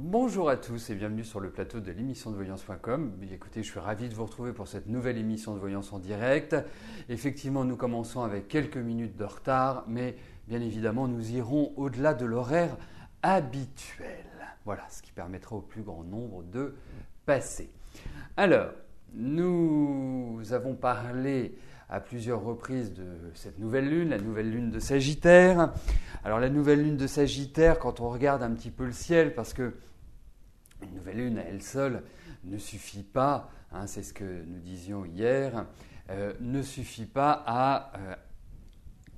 Bonjour à tous et bienvenue sur le plateau de l'émission de voyance.com. Écoutez, je suis ravi de vous retrouver pour cette nouvelle émission de voyance en direct. Effectivement, nous commençons avec quelques minutes de retard, mais bien évidemment, nous irons au-delà de l'horaire habituel. Voilà, ce qui permettra au plus grand nombre de passer. Alors, nous avons parlé à plusieurs reprises de cette nouvelle lune, la nouvelle lune de Sagittaire. Alors la nouvelle lune de Sagittaire, quand on regarde un petit peu le ciel, parce que une nouvelle lune à elle seule ne suffit pas, c'est ce que nous disions hier, ne suffit pas à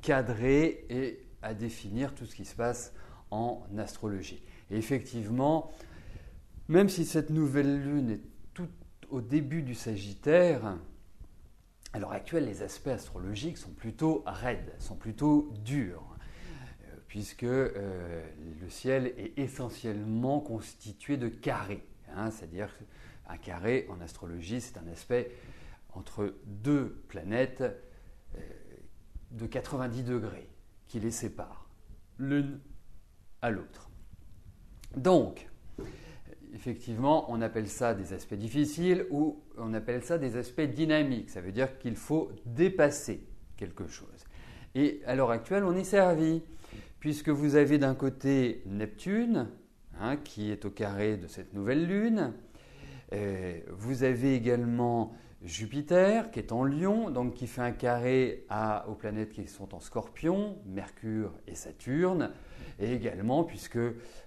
cadrer et à définir tout ce qui se passe en astrologie. Et effectivement, même si cette nouvelle lune est tout au début du Sagittaire, à l'heure actuelle, les aspects astrologiques sont plutôt raides, sont plutôt durs, puisque le ciel est essentiellement constitué de carrés. C'est-à-dire qu'un carré en astrologie, c'est un aspect entre deux planètes de 90 degrés qui les séparent l'une à l'autre. Donc, effectivement, on appelle ça des aspects difficiles ou on appelle ça des aspects dynamiques. Ça veut dire qu'il faut dépasser quelque chose. Et à l'heure actuelle, on est servi, puisque vous avez d'un côté Neptune, qui est au carré de cette nouvelle lune. Vous avez également Jupiter, qui est en Lion, donc qui fait un carré aux planètes qui sont en Scorpion, Mercure et Saturne. Et également, puisque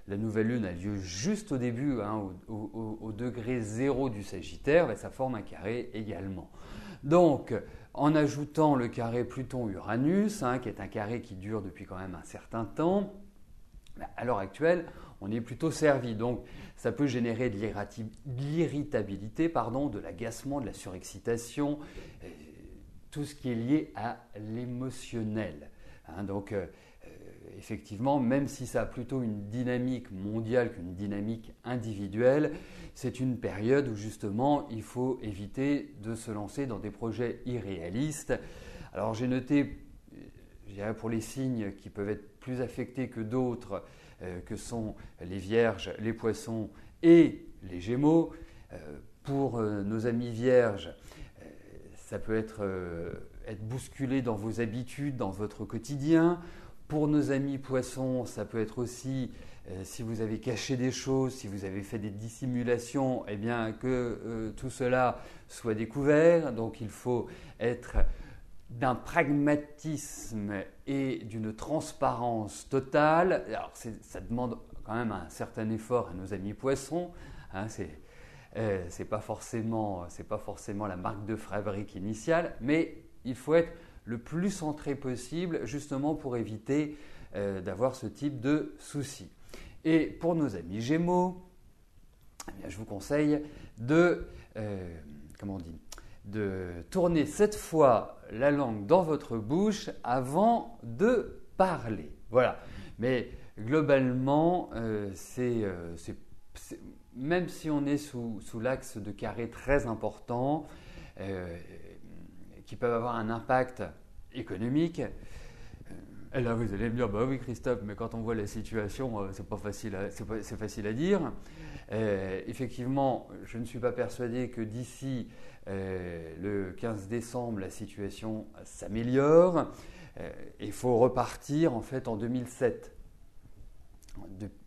la nouvelle lune a lieu juste au début, au degré 0 du Sagittaire, ça forme un carré également. Donc, en ajoutant le carré Pluton-Uranus, qui est un carré qui dure depuis quand même un certain temps, à l'heure actuelle, on est plutôt servi. Donc, ça peut générer de l'irritabilité, de l'agacement, de la surexcitation, tout ce qui est lié à l'émotionnel. Donc, effectivement, même si ça a plutôt une dynamique mondiale qu'une dynamique individuelle, c'est une période où justement il faut éviter de se lancer dans des projets irréalistes. Alors j'ai noté, je dirais pour les signes qui peuvent être plus affectés que d'autres, que sont les Vierges, les Poissons et les Gémeaux. Pour nos amis Vierges, ça peut être bousculé dans vos habitudes, dans votre quotidien. Pour nos amis Poissons, ça peut être aussi, si vous avez caché des choses, si vous avez fait des dissimulations, que tout cela soit découvert. Donc il faut être d'un pragmatisme et d'une transparence totale. Alors ça demande quand même un certain effort à nos amis Poissons. C'est pas forcément la marque de fabrique initiale, mais il faut être le plus centré possible, justement pour éviter d'avoir ce type de soucis. Et pour nos amis Gémeaux, je vous conseille de tourner cette fois la langue dans votre bouche avant de parler. Voilà. Mais globalement, même si on est sous l'axe de carré très important, qui peuvent avoir un impact économique. Et là, vous allez me dire, bah oui Christophe, mais quand on voit la situation, c'est facile à dire. Effectivement, je ne suis pas persuadé que d'ici le 15 décembre, la situation s'améliore. Il faut repartir en fait en 2007.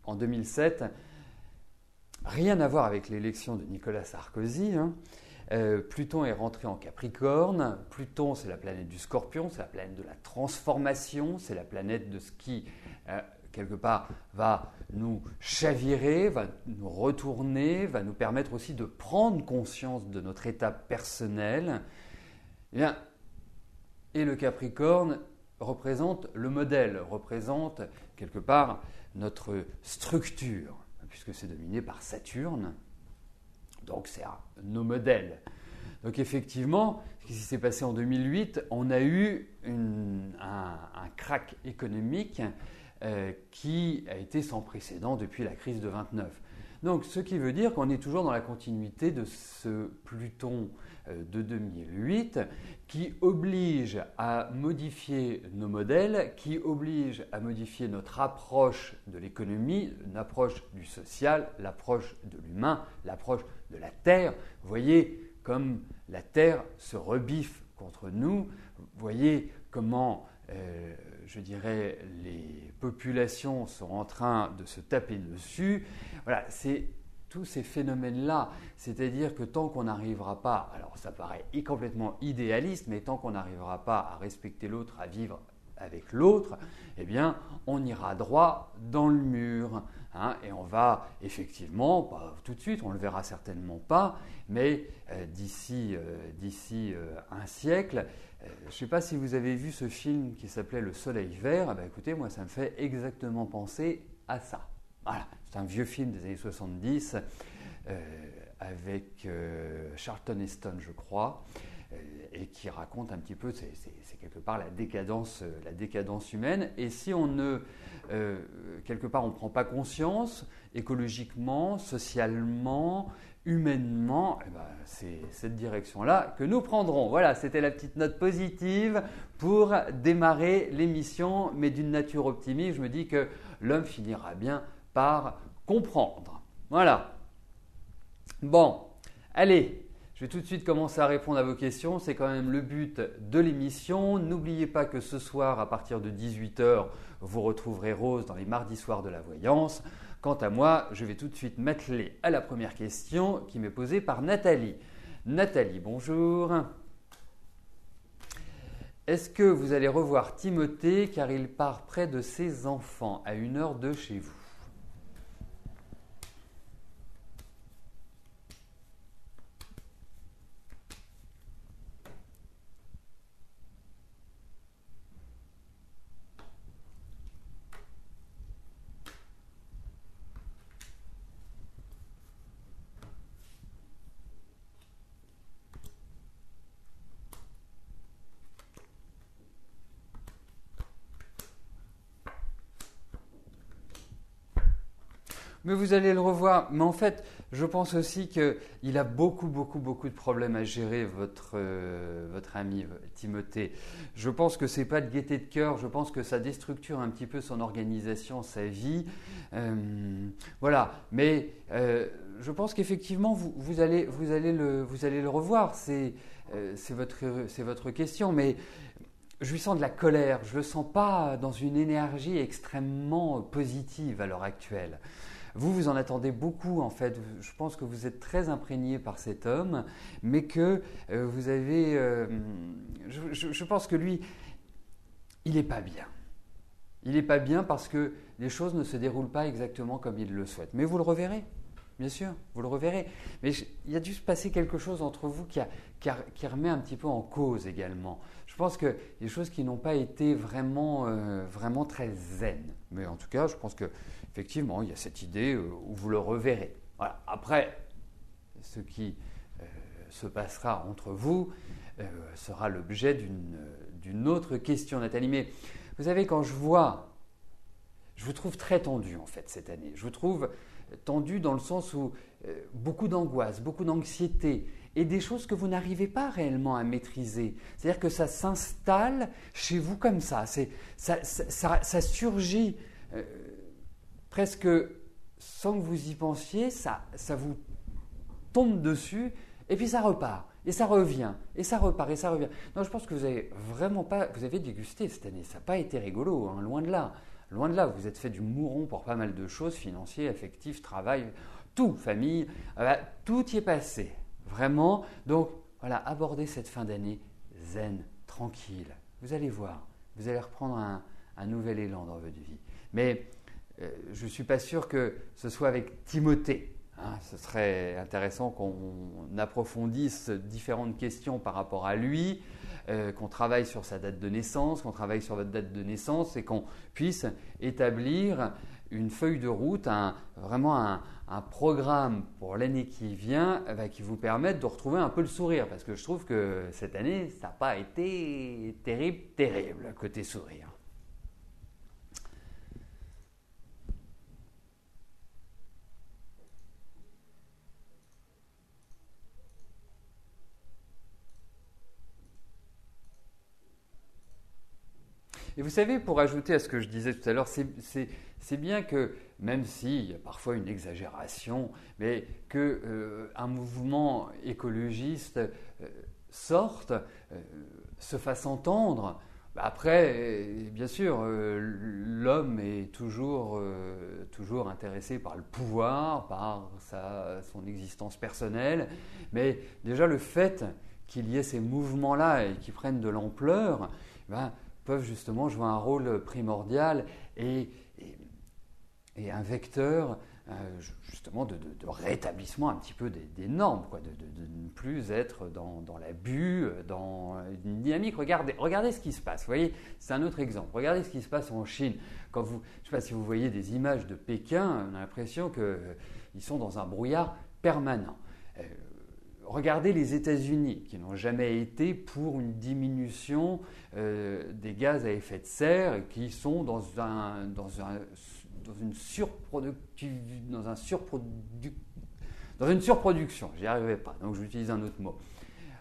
En 2007, rien à voir avec l'élection de Nicolas Sarkozy. Pluton est rentré en Capricorne. Pluton, c'est la planète du Scorpion, c'est la planète de la transformation, c'est la planète de ce qui, quelque part, va nous chavirer, va nous retourner, va nous permettre aussi de prendre conscience de notre état personnel. Et le Capricorne représente le modèle, représente quelque part notre structure, puisque c'est dominé par Saturne. Donc c'est nos modèles. Donc effectivement, ce qui s'est passé en 2008, on a eu un crack économique qui a été sans précédent depuis la crise de 29. Donc, ce qui veut dire qu'on est toujours dans la continuité de ce Pluton de 2008 qui oblige à modifier nos modèles, qui oblige à modifier notre approche de l'économie, l'approche du social, l'approche de l'humain, l'approche de la Terre. Vous voyez comme la Terre se rebiffe contre nous. Vous voyez comment, je dirais, les populations sont en train de se taper dessus. Voilà, c'est tous ces phénomènes-là. C'est-à-dire que tant qu'on n'arrivera pas, alors ça paraît complètement idéaliste, mais tant qu'on n'arrivera pas à respecter l'autre, à vivre avec l'autre, eh bien, on ira droit dans le mur. Hein, et on va effectivement, pas tout de suite, on ne le verra certainement pas, mais d'ici un siècle, je ne sais pas si vous avez vu ce film qui s'appelait Le Soleil Vert. Ben écoutez, moi ça me fait exactement penser à ça. Voilà, c'est un vieux film des années 70 avec Charlton Heston, je crois, et qui raconte un petit peu, c'est quelque part la décadence humaine. Et si on ne, quelque part, on ne prend pas conscience écologiquement, socialement, humainement, eh ben, c'est cette direction-là que nous prendrons. Voilà, c'était la petite note positive pour démarrer l'émission, mais d'une nature optimiste. Je me dis que l'homme finira bien par comprendre. Voilà. Bon, allez, je vais tout de suite commencer à répondre à vos questions. C'est quand même le but de l'émission. N'oubliez pas que ce soir, à partir de 18 h, vous retrouverez Rose dans les mardis soirs de la voyance. Quant à moi, je vais tout de suite m'atteler à la première question qui m'est posée par Nathalie. Nathalie, bonjour. Est-ce que vous allez revoir Timothée car il part près de ses enfants à 1 heure de chez vous? Mais vous allez le revoir. Mais en fait, je pense aussi qu'il a beaucoup de problèmes à gérer, votre ami Timothée. Je pense que ce n'est pas de gaieté de cœur. Je pense que ça déstructure un petit peu son organisation, sa vie. Voilà. Mais je pense qu'effectivement, vous allez le revoir. C'est votre question. Mais je lui sens de la colère. Je ne le sens pas dans une énergie extrêmement positive à l'heure actuelle. Vous en attendez beaucoup en fait. Je pense que vous êtes très imprégné par cet homme, mais que vous avez. Je pense que lui, il n'est pas bien. Il n'est pas bien parce que les choses ne se déroulent pas exactement comme il le souhaite. Mais vous le reverrez, bien sûr, vous le reverrez. Mais il a dû se passer quelque chose entre vous qui remet un petit peu en cause également. Je pense que des choses qui n'ont pas été vraiment très zen. Mais en tout cas, je pense que effectivement, il y a cette idée où vous le reverrez. Voilà. Après, ce qui se passera entre vous sera l'objet d'une autre question, Nathalie. Mais vous savez, quand je vous trouve très tendu en fait cette année. Je vous trouve tendu dans le sens où beaucoup d'angoisse, beaucoup d'anxiété et des choses que vous n'arrivez pas réellement à maîtriser. C'est-à-dire que ça s'installe chez vous comme ça. Ça surgit presque sans que vous y pensiez, ça vous tombe dessus et puis ça repart. Et ça revient, et ça repart, et ça revient. Non, je pense que vous avez dégusté cette année. Ça n'a pas été rigolo, hein, loin de là. Loin de là, vous êtes fait du mouron pour pas mal de choses, financiers, affectifs, travail, tout, famille, tout y est passé, vraiment. Donc voilà, abordez cette fin d'année zen, tranquille. Vous allez voir, vous allez reprendre un nouvel élan dans votre vie. Mais je ne suis pas sûr que ce soit avec Timothée. Hein, ce serait intéressant qu'on approfondisse différentes questions par rapport à lui, qu'on travaille sur sa date de naissance, qu'on travaille sur votre date de naissance et qu'on puisse établir une feuille de route, vraiment un programme pour l'année qui vient qui vous permette de retrouver un peu le sourire. Parce que je trouve que cette année, ça n'a pas été terrible côté sourire. Et vous savez, pour ajouter à ce que je disais tout à l'heure, c'est bien que, même s'il y a parfois une exagération, mais qu'un mouvement écologiste sorte, se fasse entendre. Après, bien sûr, l'homme est toujours intéressé par le pouvoir, par son existence personnelle, mais déjà le fait qu'il y ait ces mouvements-là et qui prennent de l'ampleur, peuvent justement jouer un rôle primordial et un vecteur justement de rétablissement un petit peu des normes, quoi, de ne plus être dans l'abus, dans une dynamique. Regardez ce qui se passe. Vous voyez, c'est un autre exemple. Regardez ce qui se passe en Chine. Je ne sais pas si vous voyez des images de Pékin, on a l'impression qu'ils sont dans un brouillard permanent. Regardez les États-Unis, qui n'ont jamais été pour une diminution des gaz à effet de serre et qui sont dans une surproduction. J'y arrivais pas, donc j'utilise un autre mot.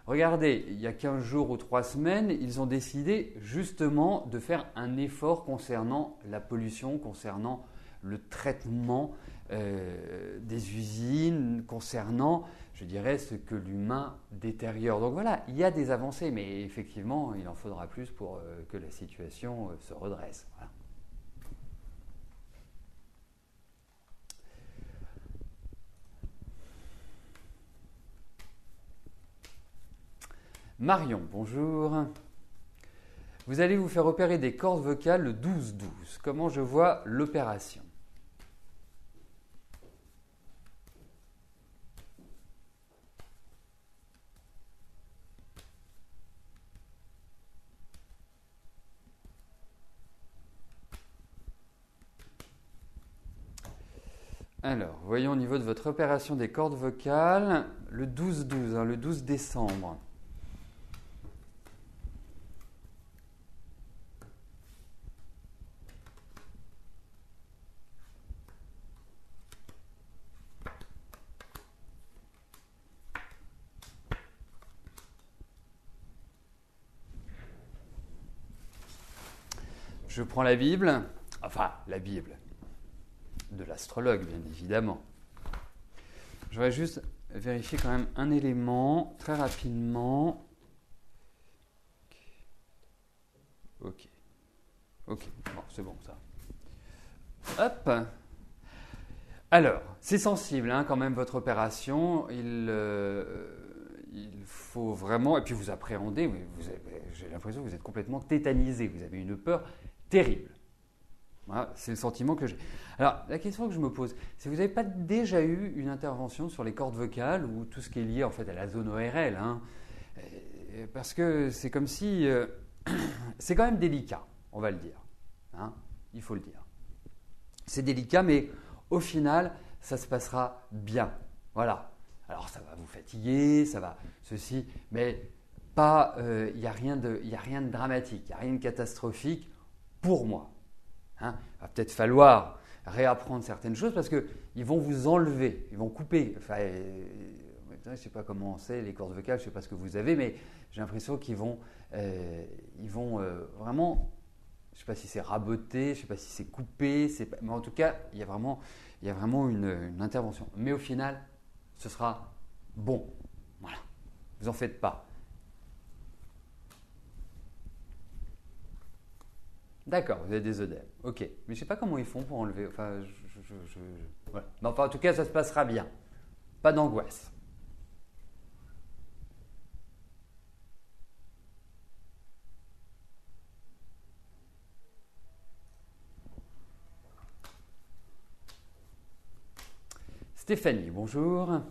Regardez, il y a 15 jours ou 3 semaines, ils ont décidé justement de faire un effort concernant la pollution, concernant le traitement des usines, concernant, je dirais, ce que l'humain détériore. Donc voilà, il y a des avancées, mais effectivement, il en faudra plus pour que la situation se redresse. Voilà. Marion, bonjour. Vous allez vous faire opérer des cordes vocales le 12-12. Comment je vois l'opération ? Alors, voyons au niveau de votre opération des cordes vocales, le 12-12, le 12 décembre. Je prends la Bible, enfin la Bible, de l'astrologue bien évidemment. Je vais juste vérifier quand même un élément très rapidement. Ok, bon, c'est bon ça. Hop. Alors, c'est sensible quand même votre opération. Il faut vraiment, et puis vous appréhendez, j'ai l'impression que vous êtes complètement tétanisé, vous avez une peur terrible. Voilà, c'est le sentiment que j'ai. Alors, la question que je me pose, c'est vous n'avez pas déjà eu une intervention sur les cordes vocales ou tout ce qui est lié en fait à la zone ORL, parce que c'est comme si c'est quand même délicat, on va le dire, il faut le dire. C'est délicat, mais au final, ça se passera bien. Voilà. Alors, ça va vous fatiguer, ça va ceci, mais pas. Il n'y a rien de dramatique, il n'y a rien de catastrophique pour moi. Il va peut-être falloir réapprendre certaines choses parce qu'ils vont vous enlever, ils vont couper. Enfin, je ne sais pas comment c'est les cordes vocales, je ne sais pas ce que vous avez, mais j'ai l'impression qu'ils vont, vraiment, je ne sais pas si c'est raboter, je ne sais pas si c'est couper, mais en tout cas, il y a vraiment une intervention. Mais au final, ce sera bon. Voilà, vous en faites pas. D'accord, vous avez des œdèmes. Ok, mais je ne sais pas comment ils font pour enlever. Enfin, voilà. Mais enfin, en tout cas, ça se passera bien. Pas d'angoisse. Stéphanie, bonjour.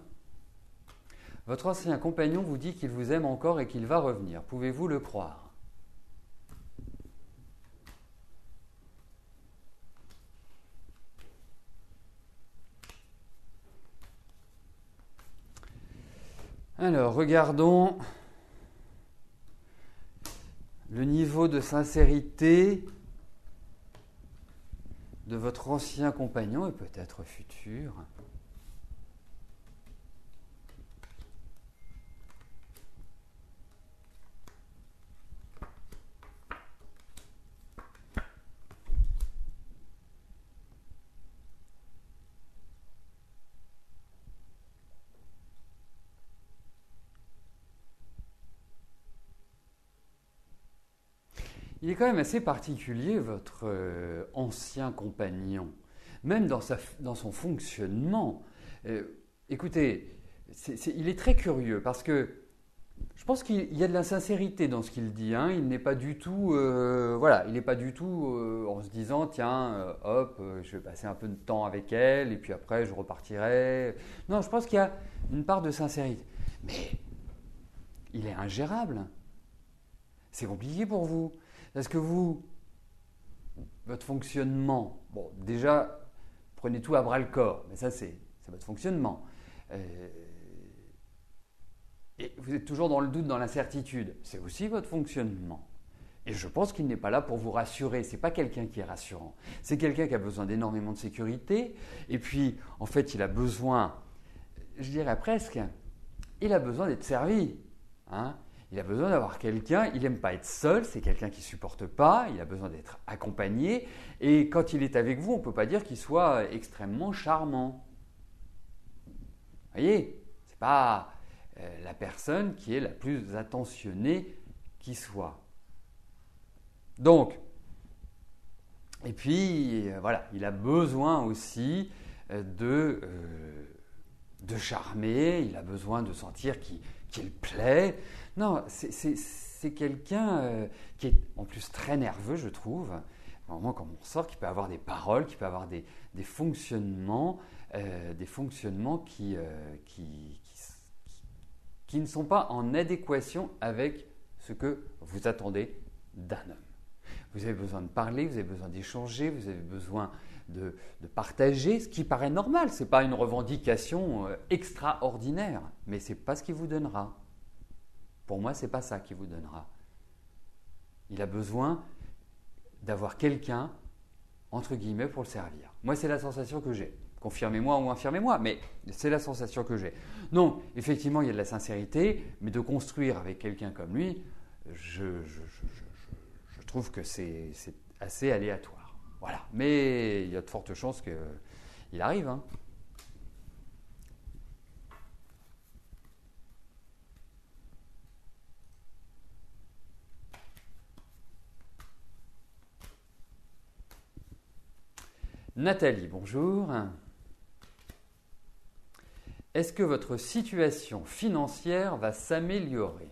Votre ancien compagnon vous dit qu'il vous aime encore et qu'il va revenir. Pouvez-vous le croire ? Alors, regardons le niveau de sincérité de votre ancien compagnon et peut-être futur. il est quand même assez particulier, votre ancien compagnon, même dans son fonctionnement. Écoutez, il est très curieux parce que je pense qu'il y a de la sincérité dans ce qu'il dit. Hein. Il n'est pas du tout, voilà, il n'est pas du tout en se disant, tiens, hop, je vais passer un peu de temps avec elle et puis après je repartirai. Non, je pense qu'il y a une part de sincérité. Mais il est ingérable. C'est compliqué pour vous. Parce que votre fonctionnement, bon, déjà, prenez tout à bras le corps, mais ça, c'est votre fonctionnement. Et vous êtes toujours dans le doute, dans l'incertitude. C'est aussi votre fonctionnement. Et je pense qu'il n'est pas là pour vous rassurer. Ce n'est pas quelqu'un qui est rassurant. C'est quelqu'un qui a besoin d'énormément de sécurité. Et puis, en fait, il a besoin, je dirais presque, il a besoin d'être servi. Hein. Il a besoin d'avoir quelqu'un. Il n'aime pas être seul. C'est quelqu'un qui ne supporte pas. Il a besoin d'être accompagné. Et quand il est avec vous, on ne peut pas dire qu'il soit extrêmement charmant. Vous voyez, ce n'est pas la personne qui est la plus attentionnée qui soit. Donc, et puis voilà, il a besoin aussi de charmer, il a besoin de sentir qu'il plaît. Non, c'est quelqu'un qui est en plus très nerveux, je trouve. Vraiment, quand on sort, qui peut avoir des paroles, qui peut avoir des fonctionnements, qui ne sont pas en adéquation avec ce que vous attendez d'un homme. Vous avez besoin de parler, vous avez besoin d'échanger, vous avez besoin de partager, ce qui paraît normal. Ce n'est pas une revendication extraordinaire, mais ce n'est pas ce qu'il vous donnera. Pour moi, ce n'est pas ça qu'il vous donnera. Il a besoin d'avoir quelqu'un, entre guillemets, pour le servir. Moi, c'est la sensation que j'ai. Confirmez-moi ou infirmez-moi, mais c'est la sensation que j'ai. Non, effectivement, il y a de la sincérité, mais de construire avec quelqu'un comme lui, je trouve que c'est assez aléatoire. Voilà. Mais il y a de fortes chances qu'il arrive. Hein. Nathalie, bonjour. Est-ce que votre situation financière va s'améliorer ?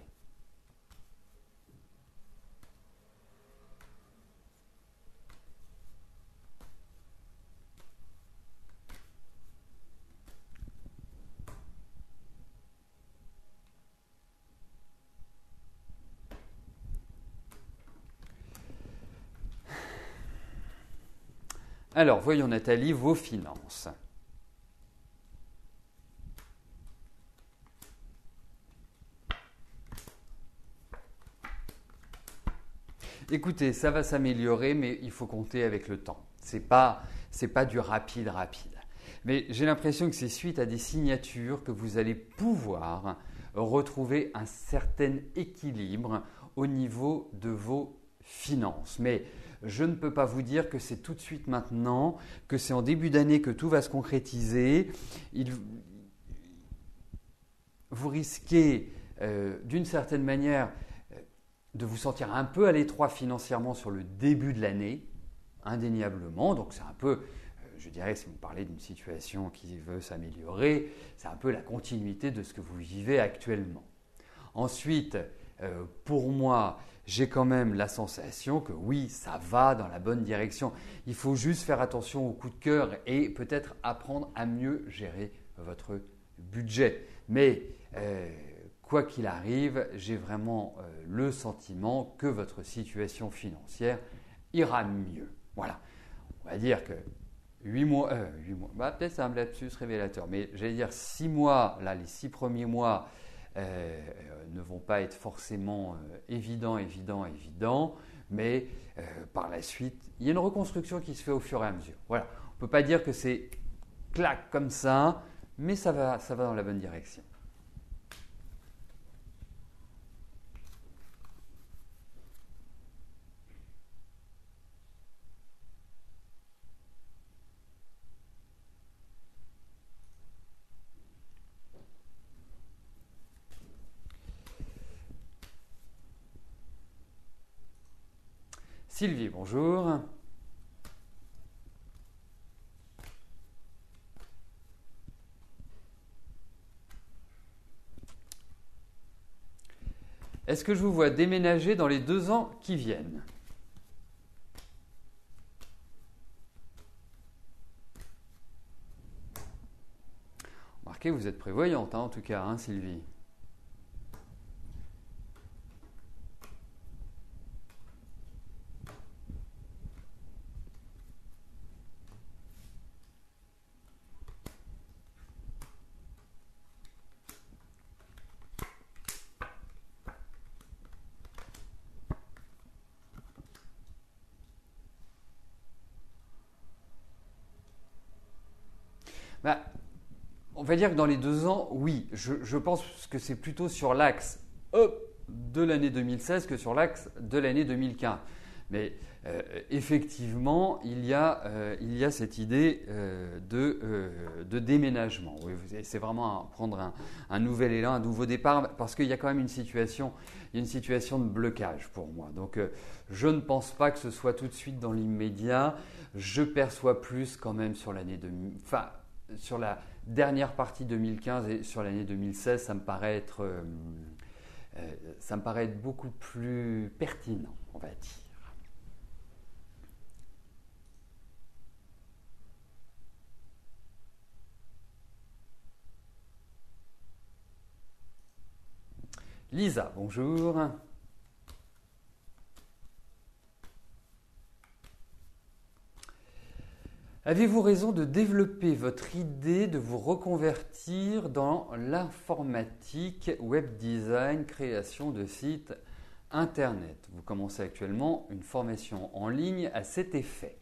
Alors, voyons Nathalie, vos finances. Écoutez, ça va s'améliorer, mais il faut compter avec le temps. C'est pas du rapide. Mais j'ai l'impression que c'est suite à des signatures que vous allez pouvoir retrouver un certain équilibre au niveau de vos finances. Mais je ne peux pas vous dire que c'est tout de suite maintenant, que c'est en début d'année que tout va se concrétiser. Vous risquez d'une certaine manière de vous sentir un peu à l'étroit financièrement sur le début de l'année, indéniablement. Donc c'est un peu, je dirais, si vous parlez d'une situation qui veut s'améliorer, c'est un peu la continuité de ce que vous vivez actuellement. Ensuite, pour moi, j'ai quand même la sensation que oui, ça va dans la bonne direction. Il faut juste faire attention au coup de cœur et peut-être apprendre à mieux gérer votre budget. Mais quoi qu'il arrive, j'ai vraiment le sentiment que votre situation financière ira mieux. Voilà. On va dire que 8 mois, peut-être c'est un lapsus révélateur, mais j'allais dire 6 mois, là, les 6 premiers mois ne vont pas être forcément évidents, mais par la suite, il y a une reconstruction qui se fait au fur et à mesure. Voilà. On ne peut pas dire que c'est clac comme ça, mais ça va dans la bonne direction. Sylvie, bonjour. Est-ce que je vous vois déménager dans les 2 ans qui viennent? Remarquez, vous êtes prévoyante, hein, en tout cas, hein, Sylvie. Bah, on va dire que dans les 2 ans, oui. Je pense que c'est plutôt sur l'axe de l'année 2016 que sur l'axe de l'année 2015. Mais effectivement, il y a cette idée de déménagement. Oui, c'est vraiment prendre un nouvel élan, un nouveau départ, parce qu'il y a quand même une situation de blocage pour moi. Donc, je ne pense pas que ce soit tout de suite dans l'immédiat. Je perçois plus quand même sur l'année 2000, enfin, sur la dernière partie 2015 et sur l'année 2016, ça me paraît être beaucoup plus pertinent, on va dire. Lisa, bonjour. Avez-vous raison de développer votre idée de vous reconvertir dans l'informatique, web design, création de sites internet? Vous commencez actuellement une formation en ligne à cet effet.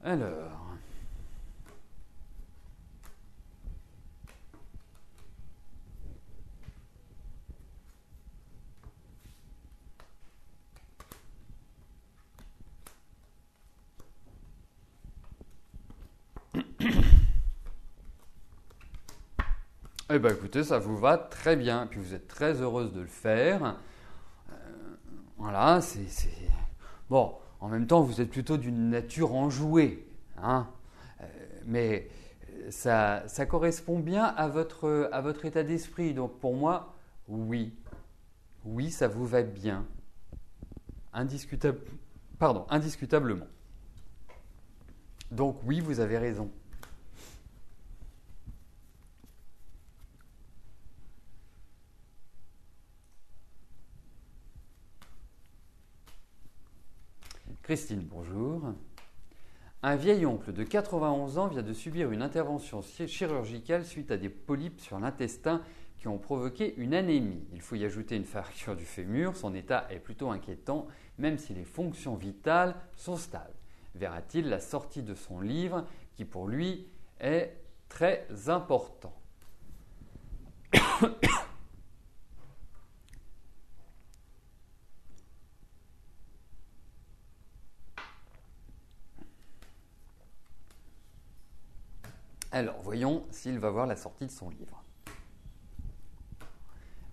Alors, eh bien écoutez, ça vous va très bien, puis vous êtes très heureuse de le faire. Voilà, bon, en même temps, vous êtes plutôt d'une nature enjouée, hein. Mais ça correspond bien à votre état d'esprit. Donc pour moi, oui, ça vous va bien, indiscutablement. Donc oui, vous avez raison. Christine, bonjour. Un vieil oncle de 91 ans vient de subir une intervention chirurgicale suite à des polypes sur l'intestin qui ont provoqué une anémie. Il faut y ajouter une fracture du fémur. Son état est plutôt inquiétant, même si les fonctions vitales sont stables. Verra-t-il la sortie de son livre, qui pour lui est très important? Alors, voyons s'il va voir la sortie de son livre.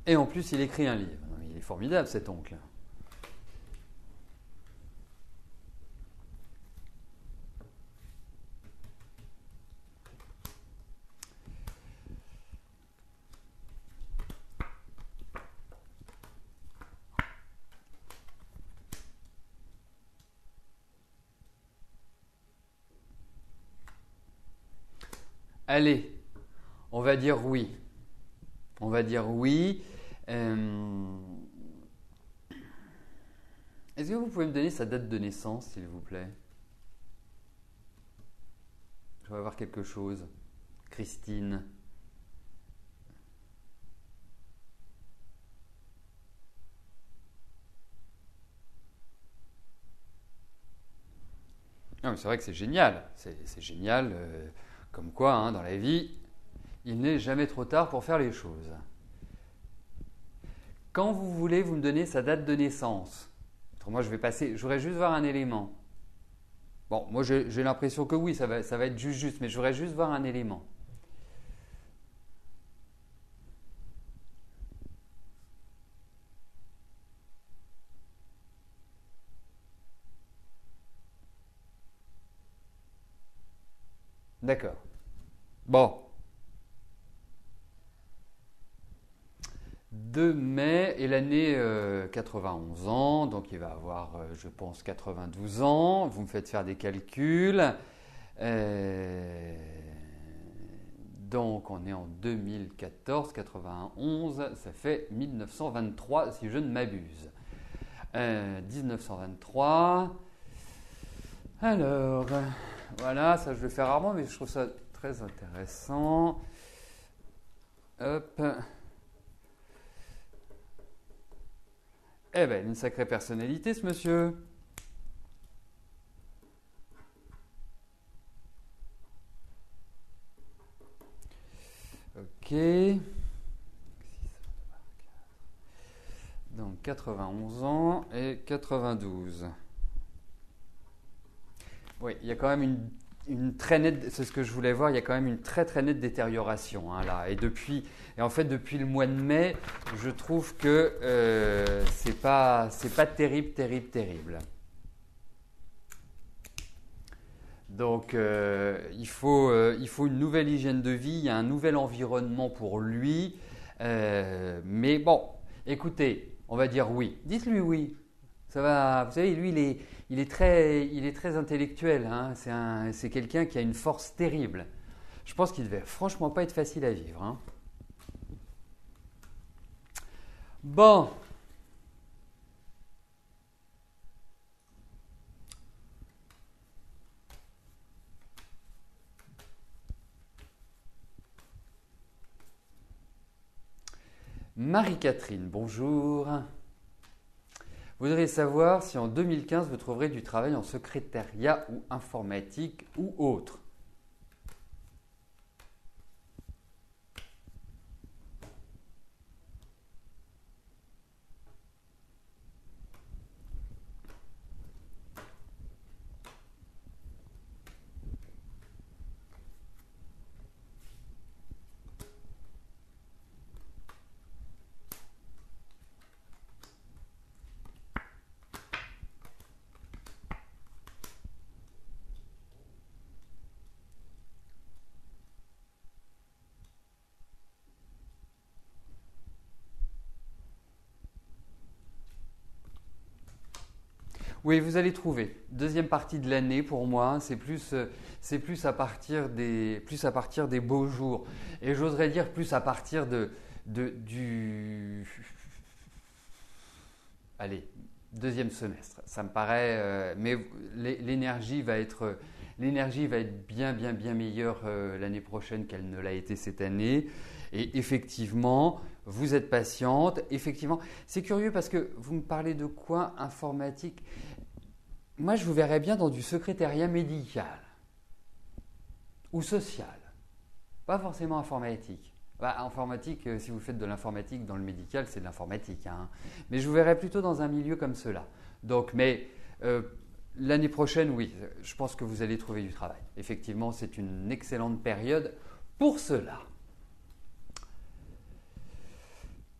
Et en plus, il écrit un livre. Il est formidable, cet oncle. Allez, on va dire oui. On va dire oui. Est-ce que vous pouvez me donner sa date de naissance, s'il vous plaît? Je vais voir quelque chose. Christine. Non, mais c'est vrai que c'est génial. C'est génial. Comme quoi, hein, dans la vie, il n'est jamais trop tard pour faire les choses. Quand vous voulez, vous me donnez sa date de naissance. Autrement, je voudrais juste voir un élément. Bon, moi j'ai l'impression que oui, ça va être juste, mais je voudrais juste voir un élément. D'accord. Bon. 2 mai et l'année 91 ans, donc il va avoir, je pense, 92 ans. Vous me faites faire des calculs. Euh, donc on est en 2014, 91, ça fait 1923 si je ne m'abuse. 1923. Alors, voilà, ça je le fais rarement, mais je trouve ça très intéressant. Hop. Eh bien, une sacrée personnalité, ce monsieur. Ok. Donc, 91 ans et 92. Oui, il y a quand même une très nette, c'est ce que je voulais voir, il y a quand même une très très nette détérioration hein, là. Et en fait, depuis le mois de mai, je trouve que c'est pas terrible, terrible, terrible. Donc, il faut une nouvelle hygiène de vie, un nouvel environnement pour lui. Mais bon, écoutez, on va dire oui. Dites-lui oui. Ça va. Vous savez, lui, il est très intellectuel. Hein. C'est quelqu'un qui a une force terrible. Je pense qu'il devait franchement pas être facile à vivre. Hein. Bon. Marie-Catherine, bonjour. Vous voudriez savoir si en 2015 vous trouverez du travail en secrétariat ou informatique ou autre. Oui, vous allez trouver. Deuxième partie de l'année pour moi, c'est plus à partir des beaux jours. Et j'oserais dire plus à partir du allez, deuxième semestre. Ça me paraît, mais l'énergie va être bien, bien, bien meilleure l'année prochaine qu'elle ne l'a été cette année. Et effectivement, vous êtes patiente. Effectivement, c'est curieux parce que vous me parlez de quoi? Informatique. Moi, je vous verrais bien dans du secrétariat médical ou social, pas forcément informatique. Bah, informatique, si vous faites de l'informatique dans le médical, c'est de l'informatique. Hein. Mais je vous verrais plutôt dans un milieu comme cela. Donc, mais l'année prochaine, oui, je pense que vous allez trouver du travail. Effectivement, c'est une excellente période pour cela.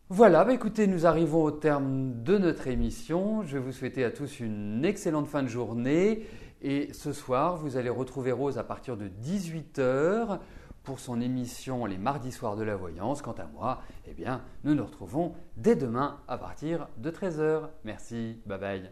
Voilà, bah écoutez, nous arrivons au terme de notre émission. Je vais vous souhaiter à tous une excellente fin de journée. Et ce soir, vous allez retrouver Rose à partir de 18 h pour son émission Les mardis soirs de la voyance. Quant à moi, eh bien, nous nous retrouvons dès demain à partir de 13 h. Merci, bye bye.